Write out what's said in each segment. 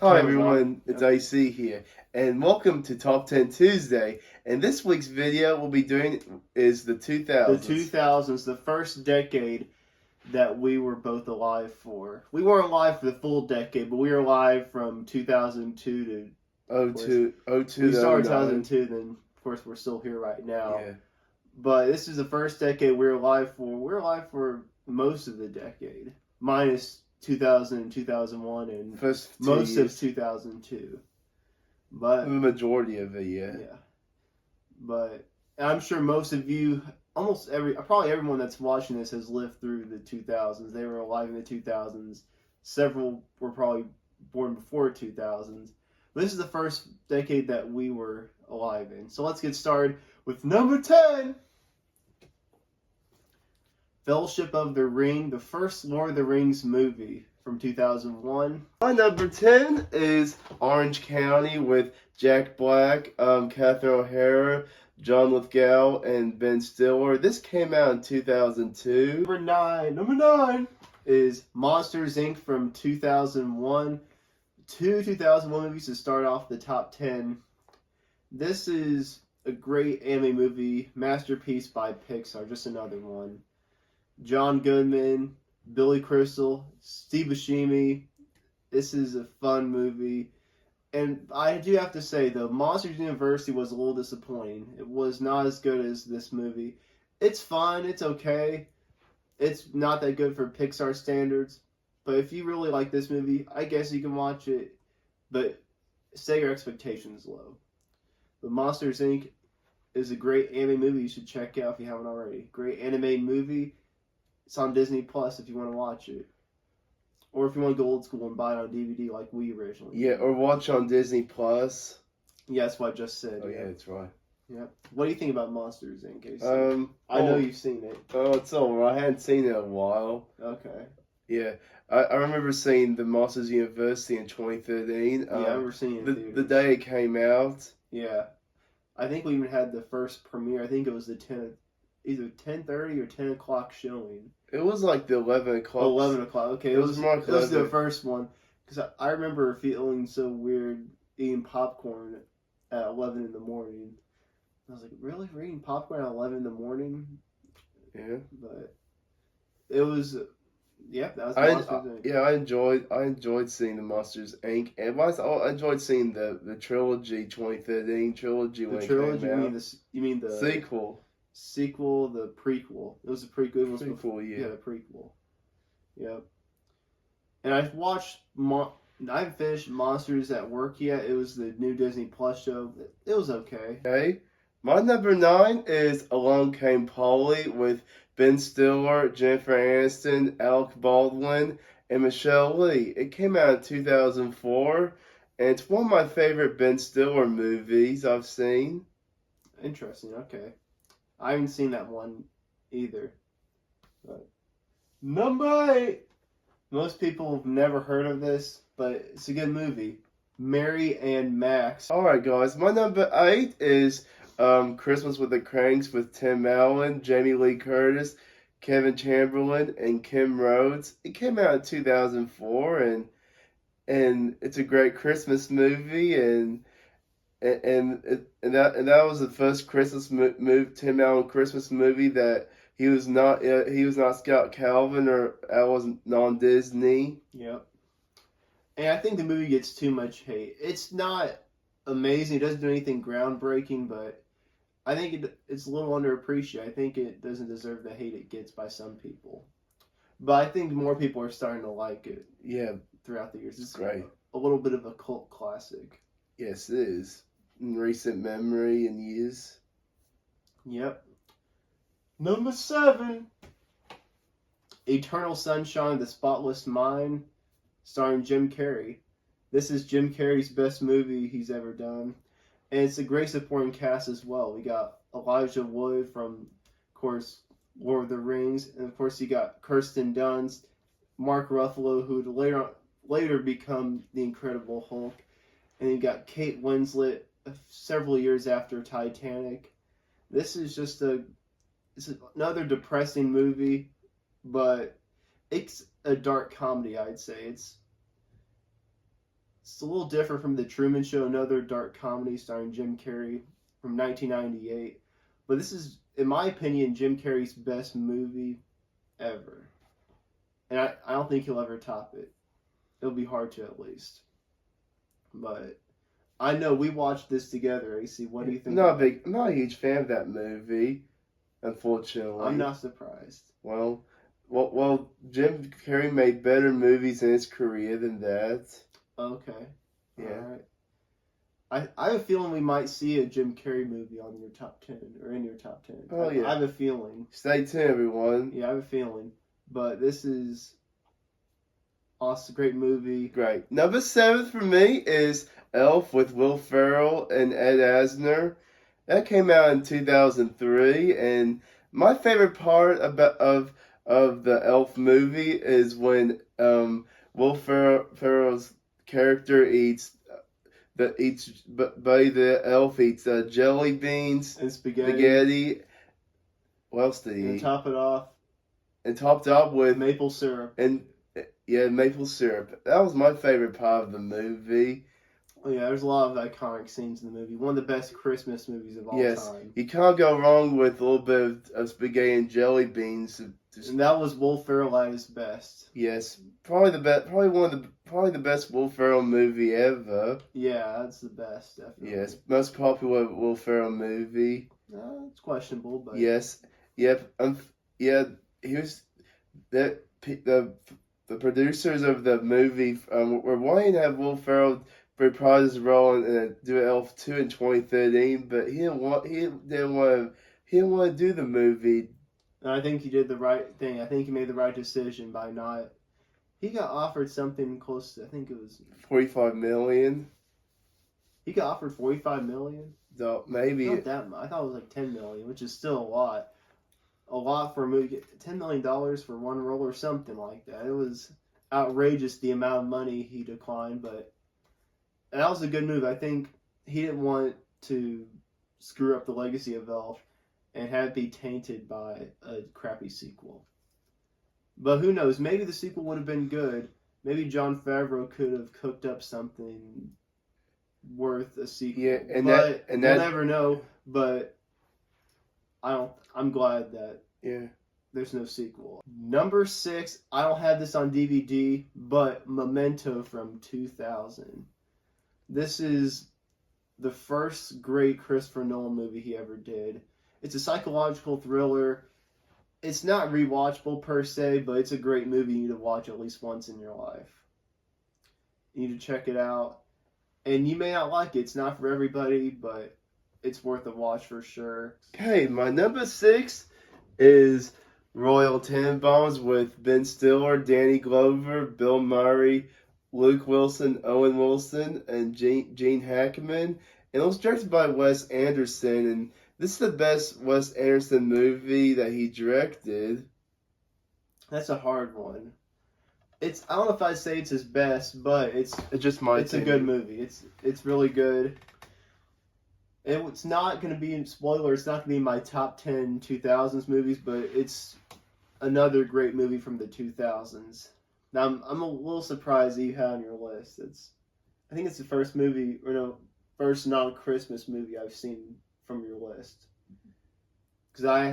Hi everyone, it's AC here, and welcome to Top 10 Tuesday. And this week's video we'll be doing is the The 2000s. 2000s, the first decade that we were both alive for. We weren't alive for the full decade, but we were alive from 2002 to. Oh two We to started 09. 2002, then of course we're still here right now. Yeah. But this is the first decade we were alive for. We're alive for most of the decade, minus 2000 and 2001, and First most of years. 2002. The But majority of it, yeah. But I'm sure most of you, probably everyone that's watching this has lived through the 2000s. They were alive in the 2000s. Several were probably born before 2000s. But this is the first decade that we were alive in. So let's get started with number 10. Fellowship of the Ring, the first Lord of the Rings movie from 2001. My number 10 is Orange County with Jack Black, Catherine O'Hara, John Lithgow, and Ben Stiller. This came out in 2002. Number 9 is Monsters, Inc. from 2001. Two 2001 movies to start off the top 10. This is a great anime movie, masterpiece by Pixar, just another one. John Goodman, Billy Crystal, Steve Buscemi. This is a fun movie. And I do have to say, though, Monsters University was a little disappointing. It was not as good as this movie. It's fun. It's okay. It's not that good for Pixar standards. But if you really like this movie, I guess you can watch it. But set your expectations low. But Monsters, Inc. is a great anime movie you should check out if you haven't already. Great anime movie. It's on Disney Plus if you want to watch it. Or if you want to go old school and buy it on DVD like we originally Yeah, did. or watch on Disney Plus. Yeah, that's what I just said. Oh, yeah, that's right. Yeah. What do you think about Monsters, Inc., Casey? I Oh, know you've seen it. Oh, it's alright. I hadn't seen it in a while. Okay. Yeah, I remember seeing the Monsters University in 2013. Yeah, I remember seeing it in theaters. The day it came out. Yeah. I think we even had the first premiere. I think it was the either 10:30 or 10 o'clock showing. It was like the 11 o'clock. 11 o'clock. Okay, It was more it was the first one. Because I remember feeling so weird eating popcorn at 11 in the morning. I was like, really? We're eating popcorn at 11 in the morning? Yeah. But it was, yeah, that was Monsters, Inc. Yeah, I enjoyed seeing the Monsters Inc. And I enjoyed seeing the trilogy 2013 trilogy when The trilogy, it came out. you mean the Sequel, the prequel. It was a prequel. It was before, yeah. The prequel. Yep. And I haven't finished Monsters at Work yet. It was the new Disney Plus show. It was okay. Okay. My number 9 is Along Came Polly with Ben Stiller, Jennifer Aniston, Alec Baldwin, and Michelle Lee. It came out in 2004, and it's one of my favorite Ben Stiller movies I've seen. Interesting. Okay. I haven't seen that one either. But number 8. Most people have never heard of this, but it's a good movie. Mary and Max. Alright, guys. My number 8 is Christmas with the Cranks with Tim Allen, Jamie Lee Curtis, Kevin Chamberlain, and Kim Rhodes. It came out in 2004, and it's a great Christmas movie, and that was the first Tim Allen Christmas movie that he was not Scott Calvin or I wasn't non-Disney. Yep. And I think the movie gets too much hate. It's not amazing. It doesn't do anything groundbreaking, but I think it's a little underappreciated. I think it doesn't deserve the hate it gets by some people. But I think more people are starting to like it. Yeah, throughout the years. It's great. A little bit of a cult classic. Yes, it is. In recent memory and years. Yep. Number 7. Eternal Sunshine of the Spotless Mind, starring Jim Carrey. This is Jim Carrey's best movie he's ever done. And it's a great supporting cast as well. We got Elijah Wood from, of course, Lord of the Rings. And, of course, you got Kirsten Dunst, Mark Ruffalo, who would later become the Incredible Hulk. And you got Kate Winslet several years after Titanic. This is just it's another depressing movie, but it's a dark comedy, I'd say. It's It's a little different from The Truman Show, another dark comedy starring Jim Carrey from 1998. But this is, in my opinion, Jim Carrey's best movie ever. And I don't think he'll ever top it. It'll be hard to, at least. But I know we watched this together, AC. What do you think? I'm not a huge fan of that movie, unfortunately. I'm not surprised. Well, Jim Carrey made better movies in his career than that. Okay. Yeah. All right. I have a feeling we might see a Jim Carrey movie on your top 10 or in your top 10. Oh, yeah. I have a feeling. Stay tuned, everyone. Yeah, I have a feeling. But this is awesome, great movie. Great. Number 7 for me is Elf with Will Ferrell and Ed Asner. That came out in 2003, and my favorite part of the Elf movie is when Will Ferrell's character Buddy the Elf eats jelly beans And spaghetti. What else did he And eat? top it off. And topped up with Maple syrup. and maple syrup. That was my favorite part of the movie. Oh, yeah, there's a lot of iconic scenes in the movie. One of the best Christmas movies of all time. You can't go wrong with a little bit of spaghetti and jelly beans. And that was Will Ferrell at his best. Yes, probably the best Will Ferrell movie ever. Yeah, that's the best, definitely. Yes, most popular Will Ferrell movie. It's questionable, but Yes, yep, Here's the producers of the movie were wanting to have Will Ferrell reprise his role and do Elf 2 in 2013, but he didn't want to do the movie. And I think he did the right thing. I think he made the right decision by not. He got offered something close to, I think it was $45 million. He got offered $45 million. No, maybe Not that much. I thought it was like $10 million, which is still a lot. A lot for a movie. $10 million for one role or something like that. It was outrageous the amount of money he declined, but that was a good move. I think he didn't want to screw up the legacy of Elf and have it be tainted by a crappy sequel. But who knows? Maybe the sequel would have been good. Maybe Jon Favreau could have cooked up something worth a sequel. Yeah, we'll never know. But I'm glad that there's no sequel. Number 6, I don't have this on DVD, but Memento from 2000. This is the first great Christopher Nolan movie he ever did. It's a psychological thriller. It's not rewatchable per se, but it's a great movie you need to watch at least once in your life. You need to check it out. And you may not like it. It's not for everybody, but it's worth a watch for sure. Okay, my number 6 is Royal Tenenbaums with Ben Stiller, Danny Glover, Bill Murray, Luke Wilson, Owen Wilson, and Gene Hackman. And it was directed by Wes Anderson, and this is the best Wes Anderson movie that he directed. That's a hard one. I don't know if I'd say it's his best, but it's just my It's opinion. A good movie. It's really good. It's not going to be, spoiler, it's not going to be in my top 10 2000s movies, but it's another great movie from the 2000s. Now, I'm a little surprised that you had on your list. I think it's the first first non-Christmas movie I've seen from your list. Because I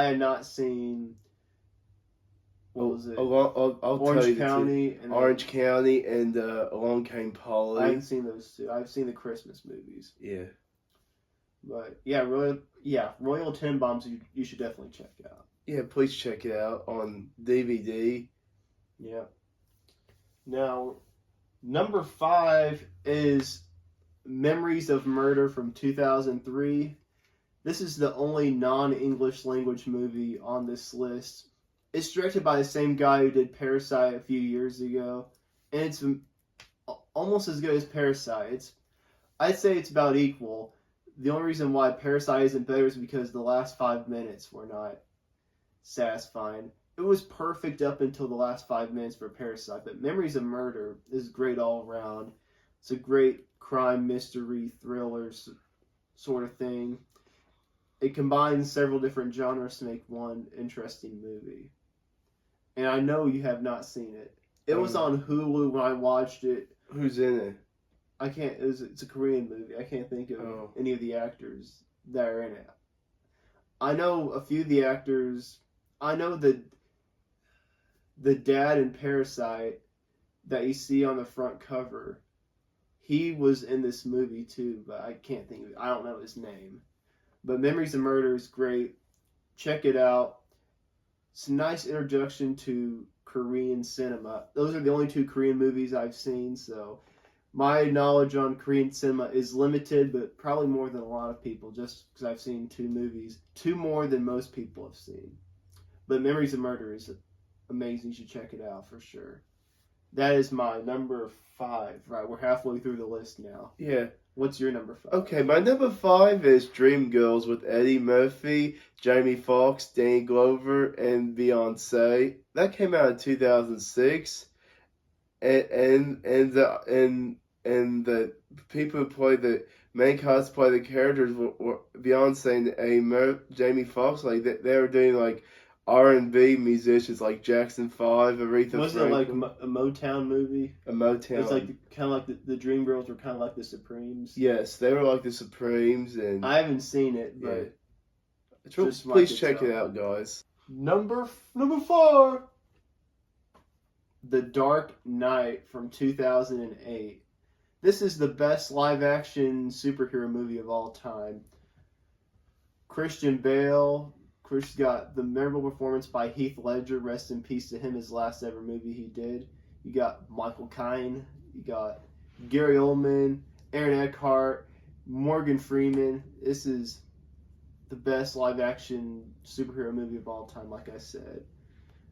had not seen, what was it? Orange County. Orange County and Along Came Polly. I haven't seen those two. I've seen the Christmas movies. Yeah. But yeah, Royal Tenenbaums you should definitely check out. Yeah, please check it out on DVD. Yeah. Now, number 5 is Memories of Murder from 2003. This is the only non-English language movie on this list. It's directed by the same guy who did Parasite a few years ago, and it's almost as good as Parasite. I'd say it's about equal. The only reason why Parasite isn't better is because the last 5 minutes were not satisfying. It was perfect up until the last 5 minutes for Parasite, but Memories of Murder is great all around. It's a great crime, mystery, thriller sort of thing. It combines several different genres to make one interesting movie. And I know you have not seen it. It was on Hulu when I watched it Who's in it? I can't. It's a Korean movie. I can't think of Oh. any of the actors that are in it. I know a few of the actors. I know the dad in Parasite that you see on the front cover. He was in this movie too, but I can't think of it. I don't know his name. But Memories of Murder is great. Check it out. It's a nice introduction to Korean cinema. Those are the only two Korean movies I've seen, so my knowledge on Korean cinema is limited, but probably more than a lot of people, just because I've seen two movies. Two more than most people have seen. But Memories of Murder is amazing. You should check it out for sure. That is my number 5. Right, we're halfway through the list now. Yeah. What's your number 5? Okay, my number 5 is Dreamgirls with Eddie Murphy, Jamie Foxx, Danny Glover, and Beyonce. That came out in 2006, and the people who play the main cast play the characters were Beyonce and Jamie Foxx. Like they were doing like R&B musicians like Jackson 5, Aretha Wasn't it like Franklin. a Motown movie? A Motown. It's like kind of like the Dreamgirls were kind of like the Supremes. Yes, they were like the Supremes, and I haven't seen it, but yeah. just my Please check it guitar. out, guys. Number 4, The Dark Knight from 2008. This is the best live-action superhero movie of all time. Christian Bale. Chris got the memorable performance by Heath Ledger. Rest in peace to him. His last ever movie he did. You got Michael Caine. You got Gary Oldman, Aaron Eckhart, Morgan Freeman. This is the best live-action superhero movie of all time, like I said.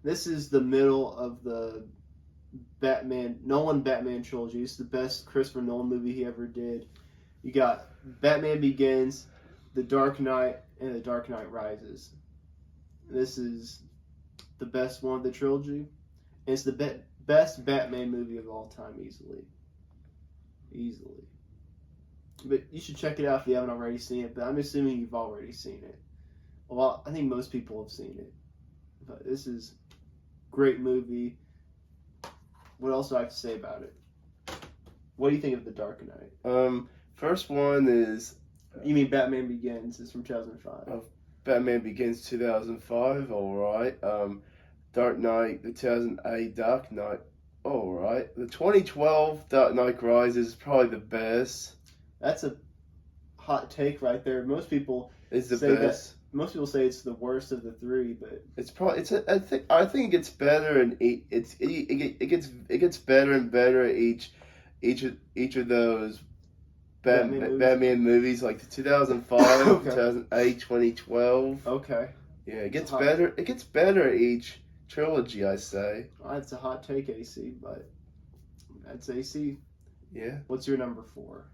This is the middle of the Nolan Batman trilogy. It's the best Christopher Nolan movie he ever did. You got Batman Begins, The Dark Knight, and The Dark Knight Rises. This is the best one of the trilogy. And it's the best Batman movie of all time, easily. But you should check it out if you haven't already seen it. But I'm assuming you've already seen it. Well, I think most people have seen it. But this is a great movie. What else do I have to say about it? What do you think of The Dark Knight? First one is You mean Batman Begins? It's from 2005. Batman Begins 2005, alright. Dark Knight, the 2008 Dark Knight, alright. The 2012 Dark Knight Rises is probably the best. That's a hot take right there. Most people It's the say best. Most people say it's the worst of the three, but It's probably I think it gets better and it gets better and better at each of those Batman movies, like the 2005, Okay. 2008, 2012. okay. Yeah, it gets better. It gets better at each trilogy, I say. Well, that's a hot take, AC, but that's AC. Yeah. What's your number 4?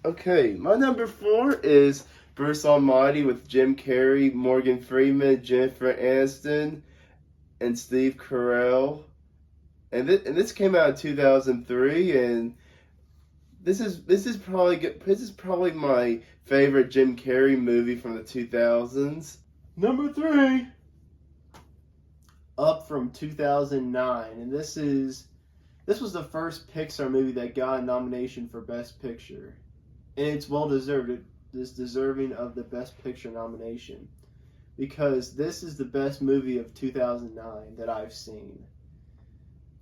Okay, my number 4 is Bruce Almighty with Jim Carrey, Morgan Freeman, Jennifer Aniston, and Steve Carell. And this came out in 2003, and this is probably my favorite Jim Carrey movie from the 2000s. Number 3. Up from 2009, and this was the first Pixar movie that got a nomination for Best Picture, and it's well deserved. It is deserving of the Best Picture nomination because this is the best movie of 2009 that I've seen.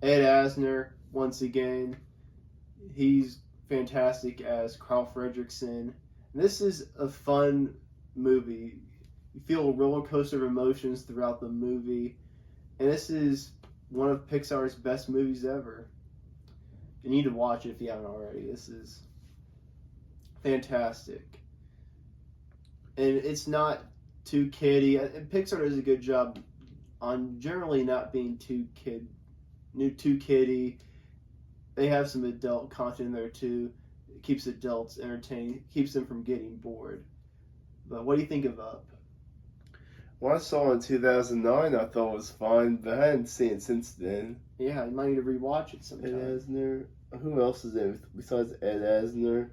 Ed Asner, once again, he's fantastic as Carl Fredricksen. And this is a fun movie. You feel a roller coaster of emotions throughout the movie. And this is one of Pixar's best movies ever. You need to watch it if you haven't already. This is fantastic. And it's not too kiddie. And Pixar does a good job on generally not being too kiddie. They have some adult content in there too. It keeps adults entertained, keeps them from getting bored. But what do you think of Up? What I saw in 2009, I thought was fine, but I hadn't seen it since then. Yeah, you might need to rewatch it Ed sometime. Asner. Who else is in it besides Ed Asner?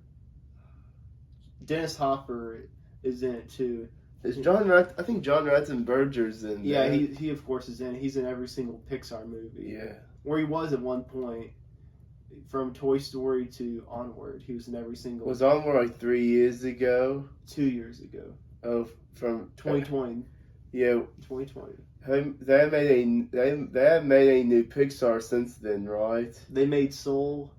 Dennis Hopper is in it too. Is I think John Ratzenberger's in Yeah, there. he of course is in it. He's in every single Pixar movie. Yeah. Or he was at one point. from Toy Story to Onward. He was in every single. Was Onward like 3 years ago? 2 years ago. Oh, from 2020. Yeah. 2020. They have made a new Pixar since then, right? They made Soul.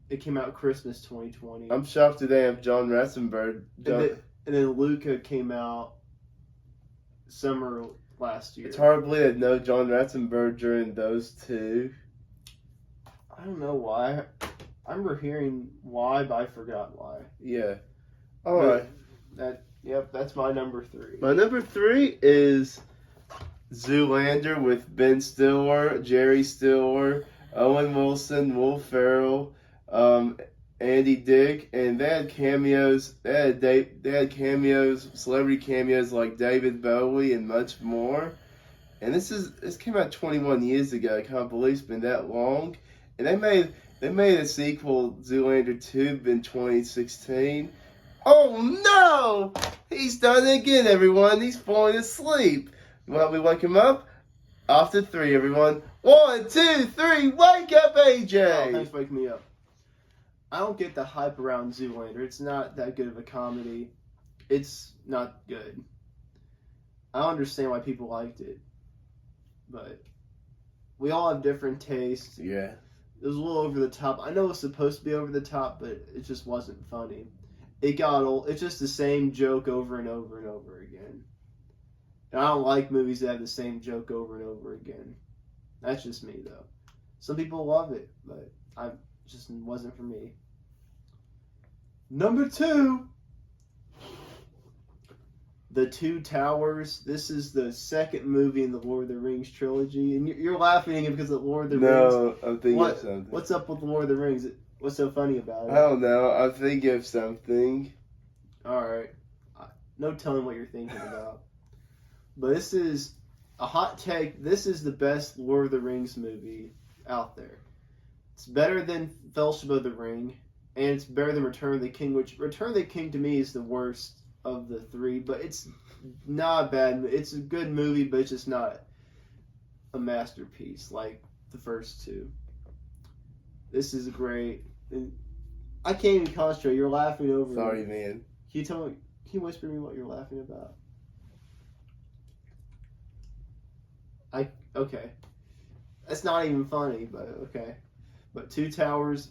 It came out Christmas 2020. I'm shocked that they have John Ratzenberg. And then Luca came out summer last year. It's hard to believe that no John Ratzenberg during those two. I don't know why. I remember hearing why, but I forgot why. Yeah. All right. That's my number 3. My number 3 is Zoolander with Ben Stiller, Jerry Stiller, Owen Wilson, Will Ferrell, Andy Dick, and they had cameos. They had cameos, celebrity cameos like David Bowie and much more. And this came out 21 years ago. I can't believe it's been that long. And they made a sequel, Zoolander 2, in 2016. Oh no! He's done it again, everyone. He's falling asleep. You want me to wake him up? After 3, everyone. 1, 2, 3, wake up, AJ! Oh, thanks for waking me up. I don't get the hype around Zoolander. It's not that good of a comedy. It's not good. I don't understand why people liked it. But we all have different tastes. Yeah. It was a little over the top. I know it was supposed to be over the top, but it just wasn't funny. It got old. It's just the same joke over and over and over again. And I don't like movies that have the same joke over and over again. That's just me, though. Some people love it, but it just wasn't for me. Number 2, The Two Towers. This is the second movie in the Lord of the Rings trilogy. And you're laughing again because of Lord of the Rings. No, I'm thinking of something. What's up with Lord of the Rings? What's so funny about it? I don't know. I'm thinking of something. Alright. No telling what you're thinking about. But this is a hot take. This is the best Lord of the Rings movie out there. It's better than Fellowship of the Ring. And it's better than Return of the King, which Return of the King to me is the worst of the 3. But it's not bad. It's a good movie, but it's just not a masterpiece like the first 2. This is great. And I can't even concentrate. You're laughing over Sorry, me. man. Can you whisper me what you're laughing about? Okay. That's not even funny, but okay. But Two Towers,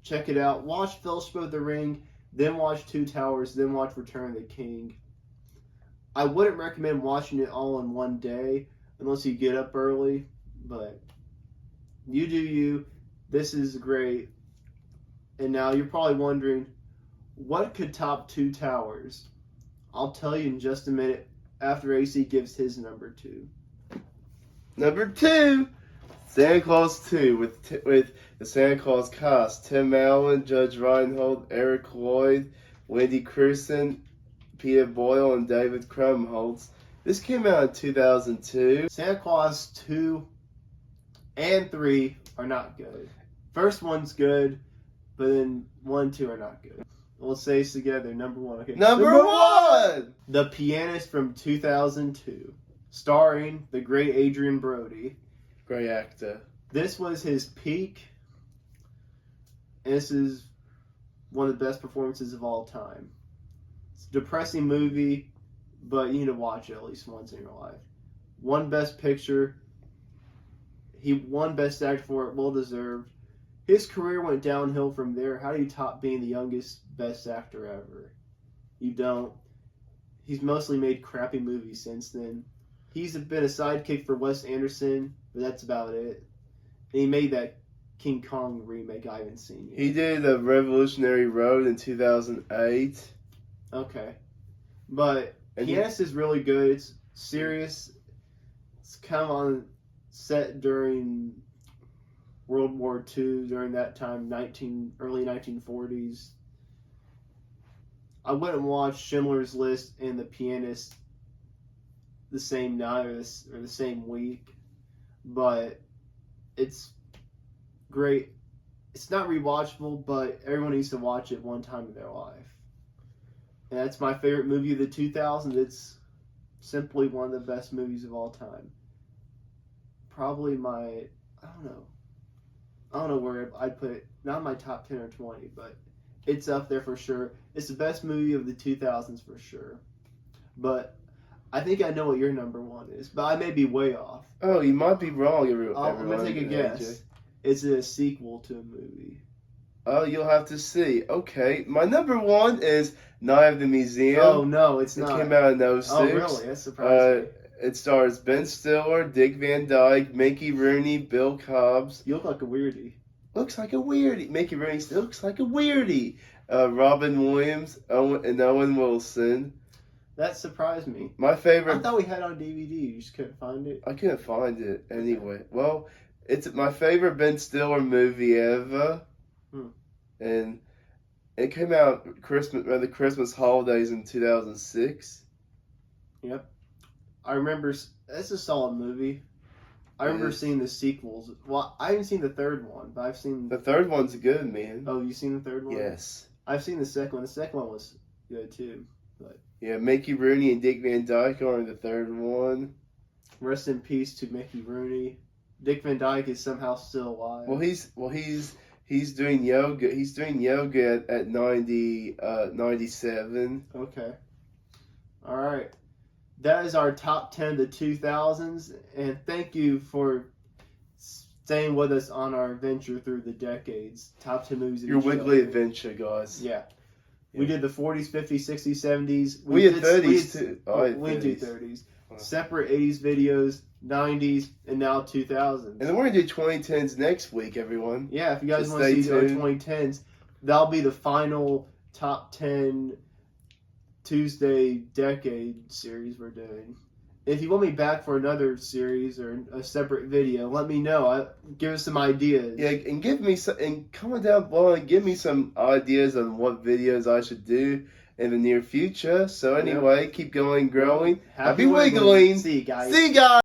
check it out. Watch Fellowship of the Ring, then watch Two Towers, then watch Return of the King. I wouldn't recommend watching it all in one day unless you get up early, but you do you. This is great. And now you're probably wondering, what could top Two Towers? I'll tell you in just a minute after AC gives his number 2. Number 2, Santa Claus 2 with the Santa Claus cast: Tim Allen, Judge Reinhold, Eric Lloyd, Wendy Crewson, Peter Boyle, and David Krumholtz. This came out in 2002. Santa Claus 2 and 3 are not good. First one's good, but then 1 and 2 are not good. We'll say this together. Number 1. Okay. Number 1! The Pianist from 2002, starring the great Adrian Brody. Great actor. This was his peak, and this is one of the best performances of all time. It's a depressing movie, but you need to watch it at least once in your life. Won Best Picture. He won Best Actor for it, well deserved. His career went downhill from there. How do you top being the youngest Best Actor ever? You don't. He's mostly made crappy movies since then. He's been a sidekick for Wes Anderson, but that's about it. And he made that King Kong remake I haven't seen yet. He did The Revolutionary Road in 2008. Okay. But Pianist is really good. It's serious. It's kind of on set during World War II, during that time, early 1940s. I wouldn't watch Schindler's List and The Pianist the same night or the same week, but it's great. It's not rewatchable, but everyone needs to watch it one time in their life. And that's my favorite movie of the 2000s. It's simply one of the best movies of all time. Probably I don't know. I don't know where I'd put it. Not in my top 10 or 20, but it's up there for sure. It's the best movie of the 2000s for sure. But I think I know what your number one is, but I may be way off. Oh, you might be wrong, everyone. I'm going to take a guess. AJ. It's a sequel to a movie. Oh, you'll have to see. Okay, my number one is Night of the Museum. Oh, no, it's It not. came out in 06. Oh, really? That's surprising. It stars Ben Stiller, Dick Van Dyke, Mickey Rooney, Bill Cobbs. You look like a weirdie. Looks like a weirdie. Mickey Rooney still looks like a weirdie. Robin Williams and Owen Wilson. That surprised me. My I favorite. thought we had it on DVD. You just couldn't find it. I couldn't find it anyway. Well, it's my favorite Ben Stiller movie ever, and it came out around the Christmas holidays in 2006. Yep. I remember. It's a solid movie. I remember seeing the sequels. Well, I haven't seen the third one, but I've seen. The third one's good, man. Oh, you seen the third one? Yes. I've seen the second one. The second one was good too. But Yeah, Mickey Rooney and Dick Van Dyke are in the third one. rest in peace to Mickey Rooney. Dick Van Dyke is somehow still alive. He's doing yoga. He's doing yoga at 97. Okay. All right. That is our top 10 of the 2000s, and thank you for staying with us on our adventure through the decades. Top 10 movies. of Your each weekly decade. adventure, guys. Yeah. We did the 40s, 50s, 60s, 70s. We had 30s too. Oh, I had we did 30s. 30s. Separate 80s videos, 90s, and now 2000s. And then we're gonna do 2010s next week, everyone. Yeah, if you guys So want to stay see our tuned. 2010s, that'll be the final top 10 Tuesday decade series we're doing. If you want me back for another series or a separate video, let me know. Give us some ideas. Yeah, and give me some, and comment down below and give me some ideas on what videos I should do in the near future. So anyway, keep going, growing. Happy wiggling. See you guys. See you guys.